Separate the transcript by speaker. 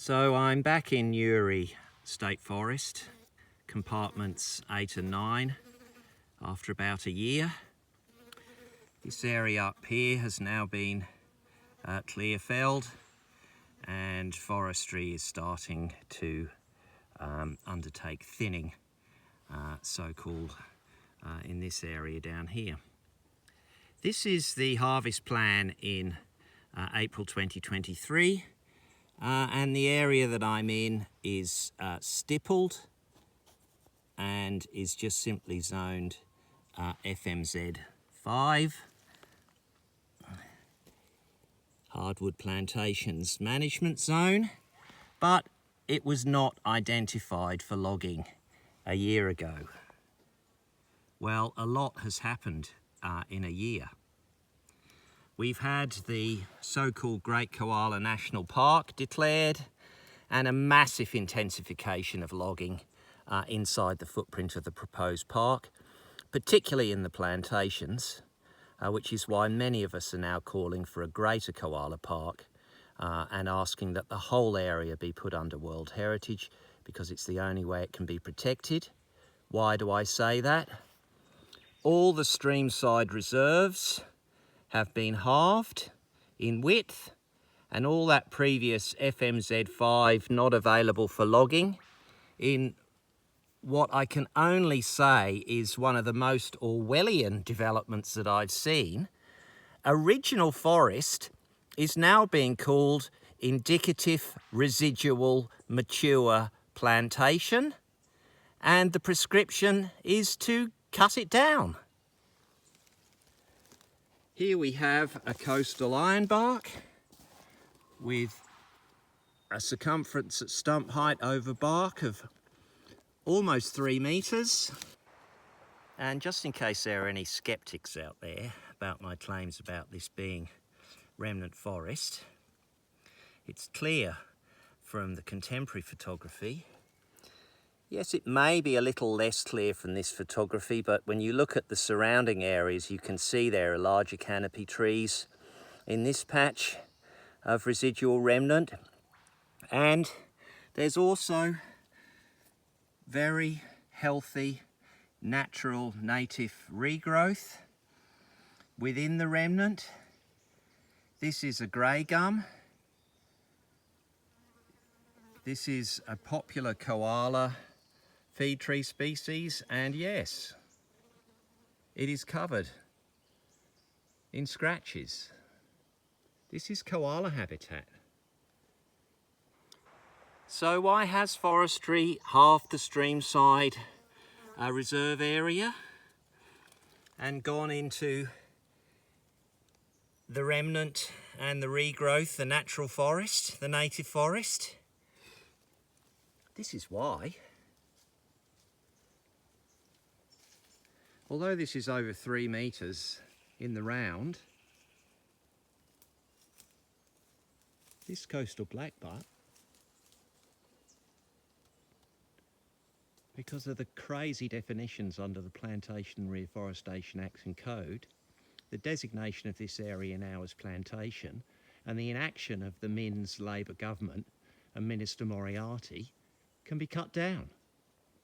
Speaker 1: So I'm back in Newry State Forest, compartments 8 and 9, after about a year. This area up here has now been clear felled, and forestry is starting to undertake thinning, so-called, in this area down here. This is the harvest plan in April 2023. And the area that I'm in is stippled and is just simply zoned FMZ 5, Hardwood Plantations Management Zone, but it was not identified for logging a year ago. Well, a lot has happened in a year. We've had the so-called Great Koala National Park declared and a massive intensification of logging inside the footprint of the proposed park, particularly in the plantations, which is why many of us are now calling for a greater koala park and asking that the whole area be put under World Heritage because it's the only way it can be protected. Why do I say that? All the streamside reserves have been halved in width, and all that previous FMZ5 not available for logging in what I can only say is one of the most Orwellian developments that I've seen. Original forest is now being called indicative residual mature plantation, and the prescription is to cut it down. Here we have a coastal ironbark with a circumference at stump height over bark of almost 3 metres. And just in case there are any skeptics out there about my claims about this being remnant forest, it's clear from the contemporary photography. Yes, it may be a little less clear from this photography, but when you look at the surrounding areas, you can see there are larger canopy trees in this patch of residual remnant. And there's also very healthy, natural, native regrowth within the remnant. This is a grey gum. This is a popular koala feed tree species, and yes, it is covered in scratches. This is koala habitat. So why has forestry halved the streamside reserve area and gone into the remnant and the regrowth, the natural forest, the native forest? This is why. Although this is over 3 metres in the round, this coastal blackbutt, because of the crazy definitions under the Plantation Reforestation Acts and Code, the designation of this area now as plantation, and the inaction of the Minns Labour government and Minister Moriarty, can be cut down.